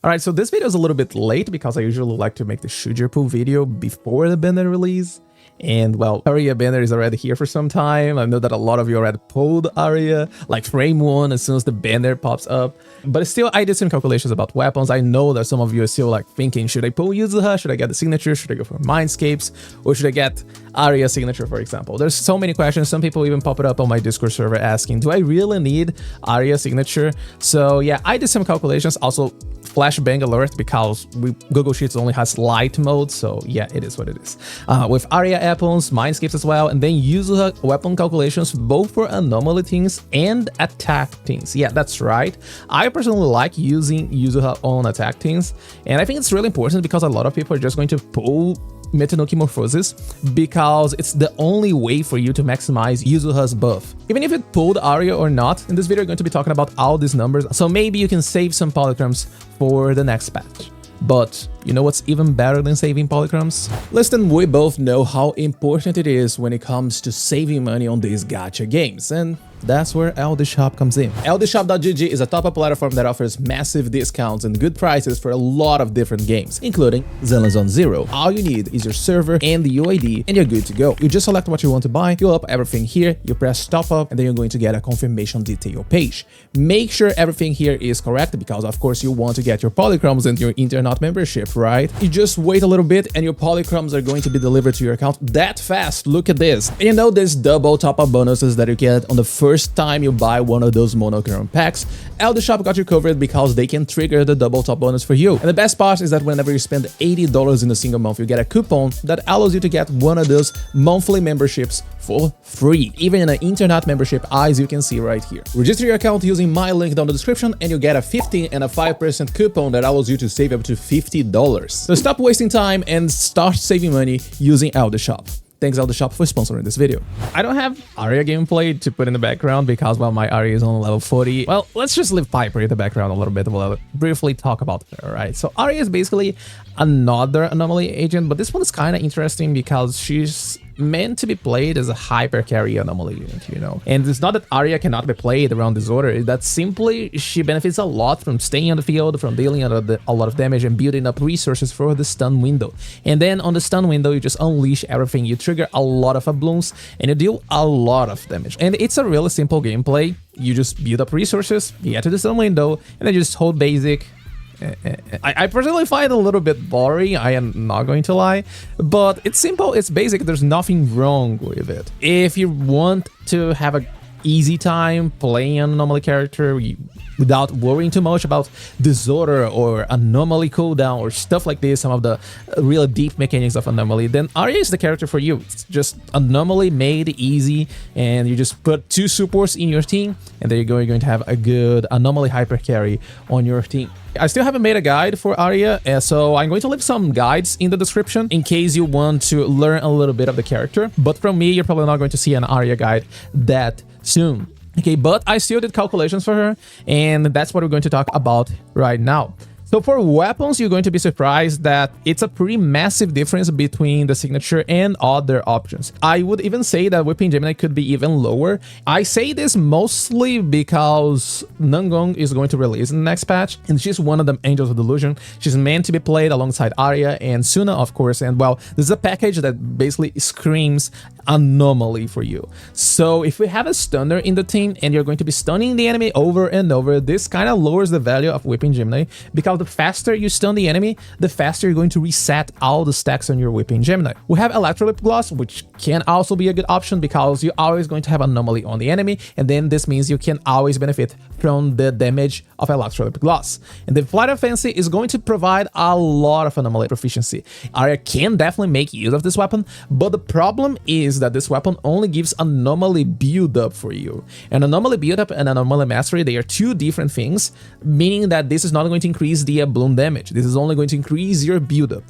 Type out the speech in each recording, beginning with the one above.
Alright, so this video is a little bit late because I usually like to make the Shujo Pool video before the banner release. And well, Aria banner is already here for some time. I know that a lot of you already pulled Aria, like frame 1 as soon as the banner pops up. But still, I did some calculations about weapons. I know that some of you are still like thinking, should I pull Yuzuha? Should I get the signature? Should I go for Mindscapes? Or should I get Aria signature, for example? There's so many questions. Some people even pop it up on my Discord server asking, do I really need Aria signature? So yeah, I did some calculations. Also, flashbang alert because Google Sheets only has light mode, so yeah, it is what it is. With Aria weapons, Mindscapes as well, and then Yuzuha weapon calculations both for anomaly things and attack things. Yeah, that's right. I personally like using Yuzuha on attack things, and I think it's really important because a lot of people are just going to pull Metanuki Morphosis because it's the only way for you to maximize Yuzuha's buff. Even if it pulled Aria or not, in this video we're going to be talking about all these numbers, so maybe you can save some polychrons for the next patch. But you know what's even better than saving polychrons? Listen, we both know how important it is when it comes to saving money on these gacha games, and that's where LDShop comes in. LDShop.gg is a top-up platform that offers massive discounts and good prices for a lot of different games, including Zenless Zone Zero. All you need is your server and the UID, and you're good to go. You just select what you want to buy, you up everything here, you press top up, and then you're going to get a confirmation detail page. Make sure everything here is correct because, of course, you want to get your polychrons and your internet membership, right? You just wait a little bit, and your polychrons are going to be delivered to your account that fast. Look at this. And you know there's double top-up bonuses that you get on the first time you buy one of those monochrome packs. LDShop got you covered because they can trigger the double top bonus for you. And the best part is that whenever you spend $80 in a single month, you get a coupon that allows you to get one of those monthly memberships for free, even in an internet membership, as you can see right here. Register your account using my link down the description and you get a 15 and a 5% coupon that allows you to save up to $50. So stop wasting time and start saving money using LDShop. Thanks LDShop for sponsoring this video. I don't have Aria gameplay to put in the background because, well, my Aria is on level 40. Well, let's just leave Piper in the background a little bit. We'll briefly talk about her, right? So Aria is basically another anomaly agent, but this one is kind of interesting because she's meant to be played as a hyper carry anomaly unit, you know. And it's not that Aria cannot be played around disorder, that simply she benefits a lot from staying on the field, from dealing a lot of damage and building up resources for the stun window. And then on the stun window, you just unleash everything, you trigger a lot of blooms and you deal a lot of damage. And it's a really simple gameplay. You just build up resources, you get to the stun window, and then you just hold basic. I personally find it a little bit boring, I am not going to lie, but it's simple, it's basic, there's nothing wrong with it. If you want to have an easy time playing an anomaly character without worrying too much about disorder or anomaly cooldown or stuff like this, some of the really deep mechanics of anomaly, then Aria is the character for you. It's just anomaly made easy, and you just put 2 supports in your team, and there you go, you're going to have a good anomaly hyper carry on your team. I still haven't made a guide for Aria, so I'm going to leave some guides in the description in case you want to learn a little bit of the character. But from me, you're probably not going to see an Aria guide that soon. Okay, but I still did calculations for her, and that's what we're going to talk about right now. So for weapons, you're going to be surprised that it's a pretty massive difference between the signature and other options. I would even say that Weeping Gemini could be even lower. I say this mostly because Nangong is going to release in the next patch, and she's one of the Angels of Delusion. She's meant to be played alongside Aria and Suna, of course, and well, this is a package that basically screams anomaly for you. So if we have a stunner in the team and you're going to be stunning the enemy over and over, this kind of lowers the value of Weeping Gemini because the faster you stun the enemy, the faster you're going to reset all the stacks on your Weeping Gemini. We have Electrolip Gloss, which can also be a good option because you're always going to have anomaly on the enemy, and then this means you can always benefit from the damage of Electrolip Gloss. And the Flight of Fancy is going to provide a lot of anomaly proficiency. Aria can definitely make use of this weapon, but the problem is that this weapon only gives anomaly build-up for you. And anomaly build-up and anomaly mastery, they are 2 different things, meaning that this is not going to increase the bloom damage. This is only going to increase your build-up.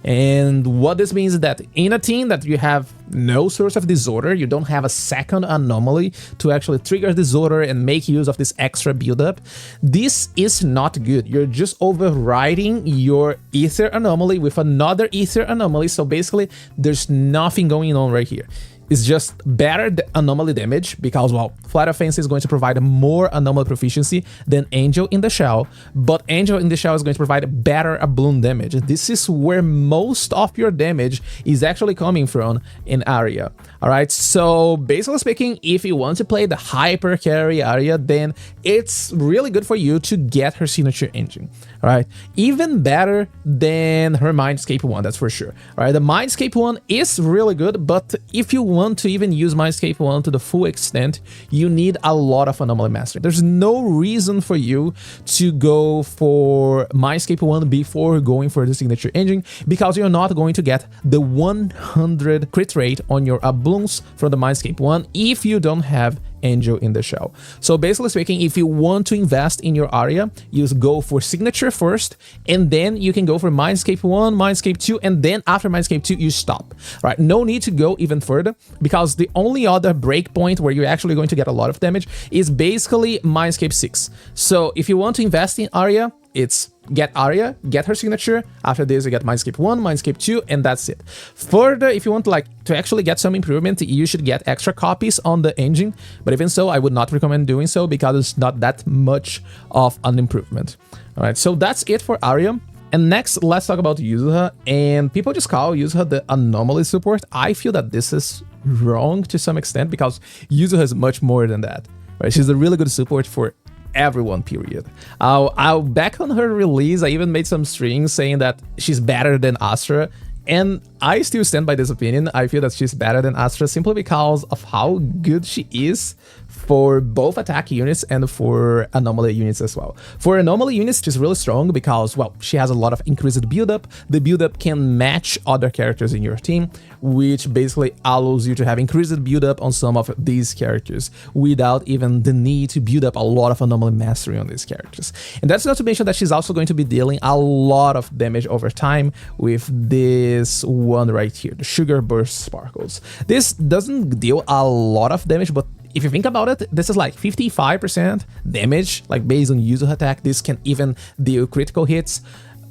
And what this means is that in a team that you have no source of disorder, you don't have a second anomaly to actually trigger disorder and make use of this extra build-up, this is not good. You're just overriding your ether anomaly with another ether anomaly, so basically there's nothing going on right here. is just better anomaly damage because, well, Flight Offense is going to provide more anomaly proficiency than Angel in the Shell, but Angel in the Shell is going to provide better bloom damage. This is where most of your damage is actually coming from in Aria. Alright, so basically speaking, if you want to play the hyper carry Aria, then it's really good for you to get her signature engine. Alright, even better than her Mindscape one, that's for sure. Alright, the Mindscape one is really good, but if you want to even use Mindscape one to the full extent, you need a lot of anomaly mastery. There's no reason for you to go for Mindscape one before going for the signature engine, because you're not going to get the 100 crit rate on your blooms from the Mindscape one if you don't have Angel in the Shell. So basically speaking, if you want to invest in your Aria, you go for signature first, and then you can go for Mindscape 1, Mindscape 2, and then after Mindscape 2, you stop. Right? No need to go even further, because the only other breakpoint where you're actually going to get a lot of damage is basically Mindscape 6. So if you want to invest in Aria, it's get Aria, get her signature. After this, you get Mindscape 1, Mindscape 2, and that's it. Further, if you want to actually get some improvement, you should get extra copies on the engine. But even so, I would not recommend doing so because it's not that much of an improvement. All right, so that's it for Aria. And next, let's talk about Yuzuha. And people just call Yuzuha the anomaly support. I feel that this is wrong to some extent because Yuzuha is much more than that. Right? She's a really good support for everyone, period. Back on her release, I even made some streams saying that she's better than Astra, and I still stand by this opinion. I feel that she's better than Astra simply because of how good she is for both attack units and for anomaly units as well. For anomaly units, she's really strong because, well, she has a lot of increased build-up. The build-up can match other characters in your team, which basically allows you to have increased build-up on some of these characters without even the need to build up a lot of anomaly mastery on these characters. And that's not to mention that she's also going to be dealing a lot of damage over time with this one right here, the Sugar Burst Sparkles. This doesn't deal a lot of damage, but if you think about it, this is like 55% damage, like based on Yuzuha attack. This can even deal critical hits,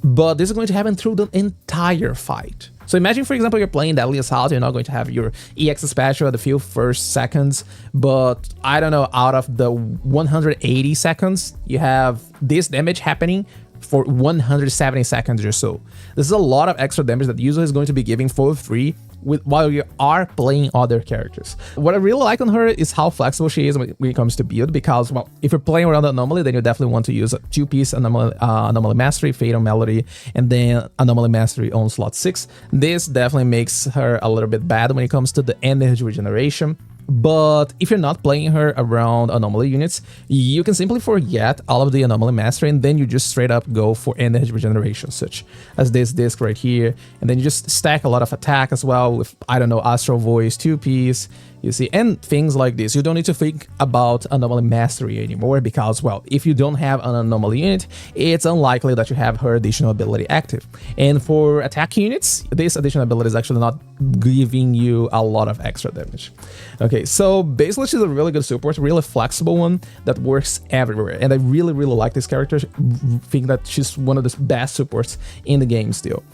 but this is going to happen through the entire fight. So imagine, for example, you're playing Deadly Assault, you're not going to have your EX special at the few first seconds, but I don't know, out of the 180 seconds, you have this damage happening for 170 seconds or so. This is a lot of extra damage that Yuzuha is going to be giving for free while you are playing other characters. What I really like on her is how flexible she is when it comes to build, because, well, if you're playing around Anomaly, then you definitely want to use a 2-piece Anomaly Mastery, Fatal Melody, and then Anomaly Mastery on slot 6. This definitely makes her a little bit bad when it comes to the energy regeneration. But if you're not playing her around anomaly units, you can simply forget all of the anomaly mastery, and then you just straight up go for energy regeneration, such as this disc right here. And then you just stack a lot of attack as well with, I don't know, Astral Voice, 2-piece, you see, and things like this. You don't need to think about anomaly mastery anymore because, well, if you don't have an anomaly unit, it's unlikely that you have her additional ability active. And for attack units, this additional ability is actually not giving you a lot of extra damage. Okay, so basically she's a really good support, really flexible one that works everywhere. And I really, really like this character. Think that she's one of the best supports in the game still.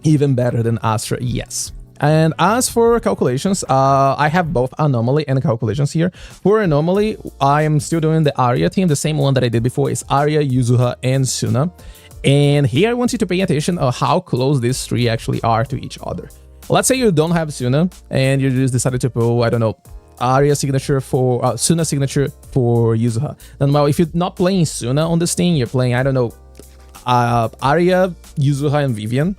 Even better than Astra, yes. And as for calculations, I have both Anomaly and calculations here. For Anomaly, I am still doing the Aria team. The same one that I did before is Aria, Yuzuha, and Suna. And here I want you to pay attention to how close these three actually are to each other. Let's say you don't have Suna, and you just decided to pull, I don't know, Aria signature for, Suna signature for Yuzuha. Then, well, if you're not playing Suna on this team, you're playing, I don't know, Aria, Yuzuha, and Vivian.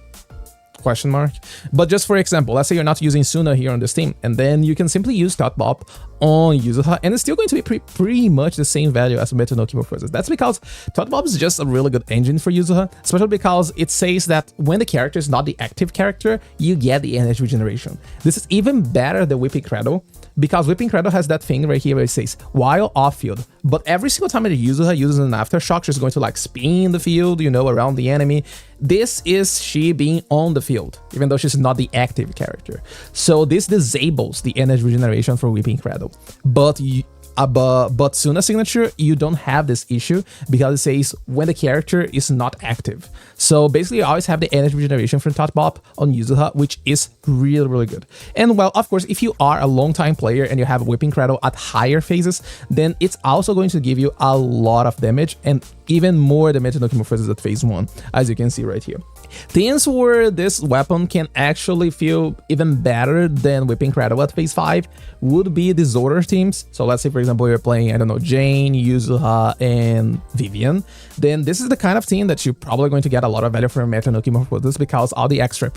Question mark. But just for example, let's say you're not using Suna here on this team, and then you can simply use Thought Bob on Yuzuha, and it's still going to be pretty much the same value as Meto no Kimophroses. That's because Thought Bob is just a really good engine for Yuzuha, especially because it says that when the character is not the active character, you get the energy regeneration. This is even better than Whipping Cradle, because Whipping Cradle has that thing right here where it says while off field, but every single time that Yuzuha uses an aftershock, she's going to like spin the field, you know, around the enemy. This is she being on the field, even though she's not the active character. So this disables the energy regeneration for Whipping Cradle. But But Suna signature, you don't have this issue because it says when the character is not active. So basically, you always have the energy regeneration from Top Bop on Yuzuha, which is really, really good. And well, of course, if you are a long time player and you have Whipping Cradle at higher phases, then it's also going to give you a lot of damage and even more damage than Okimorphosis at phase 1, as you can see right here. Things where this weapon can actually feel even better than Whipping Cradle at phase 5 would be disorder teams. So let's say, for example, you're playing, I don't know, Jane, Yuzuha, and Vivian. Then this is the kind of team that you're probably going to get a lot of value from Meta no Okimorphosis, because all the extra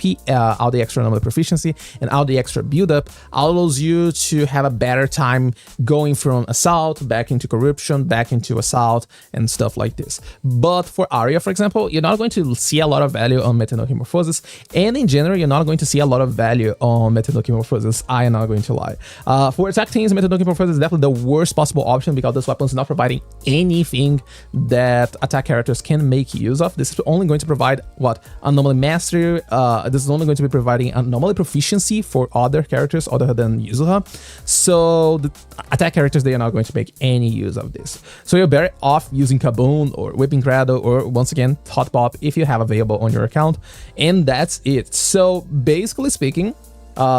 all the extra anomaly proficiency and all the extra build-up allows you to have a better time going from assault back into corruption, back into assault, and stuff like this. But for Aria, for example, you're not going to see a lot of value on Meta no Okimorphosis, and in general, you're not going to see a lot of value on Meta no Okimorphosis. I am not going to lie. For attack teams, Meta no Okimorphosis is definitely the worst possible option because this weapon is not providing anything that attack characters can make use of. This is only going to provide what? Anomaly Mastery. This is only going to be providing anomaly proficiency for other characters other than Yuzuha. So the attack characters, they are not going to make any use of this. So you're better off using Kaboom or Whipping Cradle or, once again, Hot Pop if you have available on your account, and that's it. So basically speaking,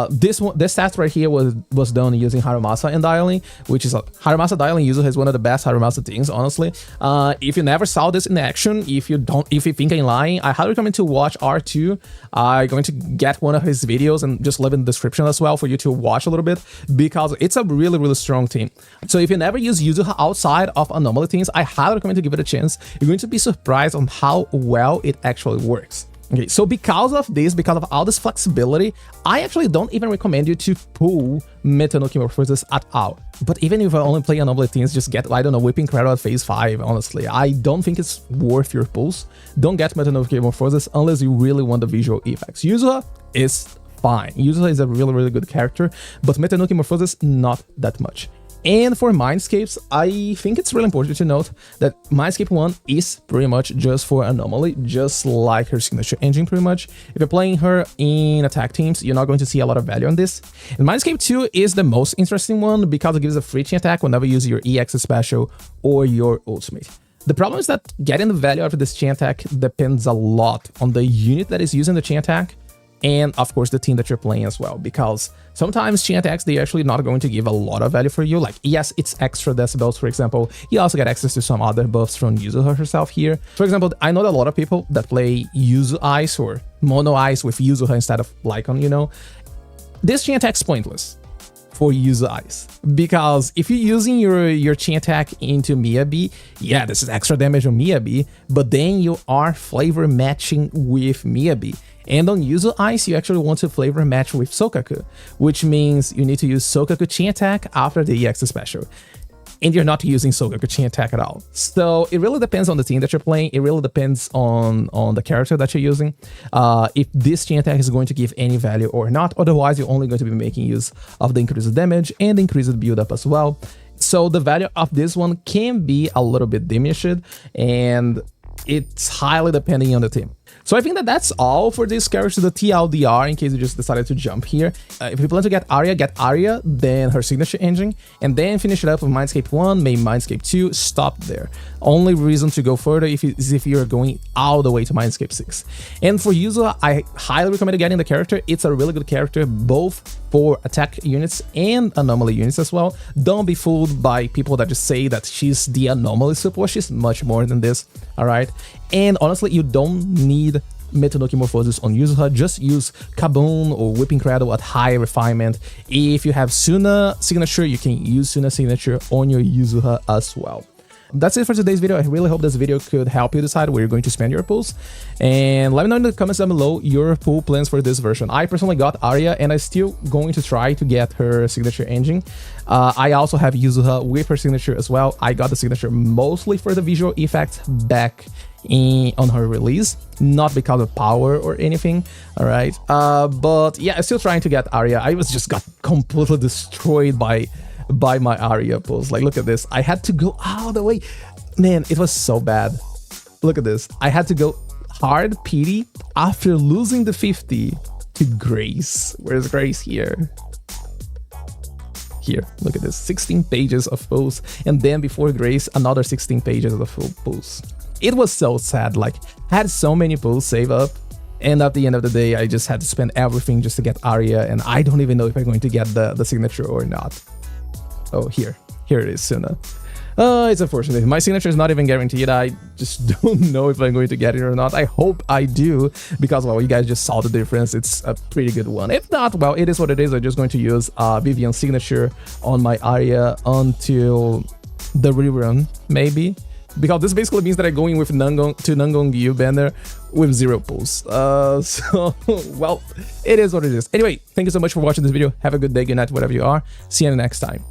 this stat right here was done using Harumasa and dialing, which is Harumasa dialing user is one of the best Harumasa things, honestly. If you never saw this in action, if you think I'm lying, I highly recommend to watch R2. I'm going to get one of his videos and just leave in the description as well for you to watch a little bit, because it's a really, really strong team. So if you never use Yuzuha outside of anomaly teams, I highly recommend to give it a chance. You're going to be surprised on how well it actually works. Okay, so because of this, because of all this flexibility, I actually don't even recommend you to pull Meta no Okimorphosis at all. But even if I only play anomaly teams, just get, I don't know, Whipping Cradle at phase 5, honestly. I don't think it's worth your pulls. Don't get Meta no Okimorphosis unless you really want the visual effects. Yuzuha is fine. Yuzuha is a really, really good character, but Meta no Okimorphosis, not that much. And for Mindscapes, I think it's really important to note that Mindscape 1 is pretty much just for anomaly, just like her signature engine pretty much. If you're playing her in attack teams, you're not going to see a lot of value on this. And Mindscape 2 is the most interesting one because it gives a free chain attack whenever you use your EX special or your ultimate. The problem is that getting the value out of this chain attack depends a lot on the unit that is using the chain attack, and of course the team that you're playing as well, because sometimes chain attacks, they're actually not going to give a lot of value for you. Like, yes, it's extra decibels, for example. You also get access to some other buffs from Yuzuha herself here. For example, I know that a lot of people that play Yuzu Ice or Mono Ice with Yuzuha instead of Lycon, you know. This chain attack's pointless for Yuzu Ice, because if you're using your chain attack into Miyabi, yeah, this is extra damage on Miyabi, but then you are flavor matching with Miyabi. And on Yuzu Ice, you actually want to flavor match with Sokaku, which means you need to use Sokaku chain attack after the EX special. And you're not using Sokaku chain attack at all. So it really depends on the team that you're playing. It really depends on the character that you're using, if this chain attack is going to give any value or not. Otherwise, you're only going to be making use of the increased damage and the increased build up as well. So the value of this one can be a little bit diminished, and it's highly depending on the team. So I think that that's all for this character, the TLDR, in case you just decided to jump here. If you plan to get Aria, then her signature engine, and then finish it up with Mindscape 1, maybe Mindscape 2, stop there. Only reason to go further is if you're going all the way to Mindscape 6. And for Yuzuha, I highly recommend getting the character. It's a really good character, both for attack units and anomaly units as well. Don't be fooled by people that just say that she's the anomaly support. She's much more than this, alright? And honestly, you don't need Meta no Okimorphosis on Yuzuha. Just use Kaboom or Whipping Cradle at high refinement. If you have Suna signature, you can use Suna signature on your Yuzuha as well. That's it for today's video. I really hope this video could help you decide where you're going to spend your pulls. And let me know in the comments down below your pull plans for this version. I personally got Aria, and I'm still going to try to get her signature engine. I also have Yuzuha with her signature as well. I got the signature mostly for the visual effects back on her release, not because of power or anything. All right, but yeah, I'm still trying to get Aria. I just got completely destroyed by my Aria pulls. Like, look at this. I had to go all the way. Man, it was so bad. Look at this. I had to go hard PD after losing the 50 to Grace. Where's Grace here? Here, look at this, 16 pages of pulls, and then before Grace, another 16 pages of the full pulls. It was so sad, like, had so many pulls saved up, and at the end of the day, I just had to spend everything just to get Aria, and I don't even know if I'm going to get the signature or not. Oh, here it is, Suna. It's unfortunate. My signature is not even guaranteed. I just don't know if I'm going to get it or not. I hope I do, because, well, you guys just saw the difference. It's a pretty good one. If not, well, it is what it is. I'm just going to use Vivian's signature on my Aria until the rerun, maybe. Because this basically means that I'm going with Nangong Gyu banner with 0 pulls. So, well, it is what it is. Anyway, thank you so much for watching this video. Have a good day, good night, whatever you are. See you next time.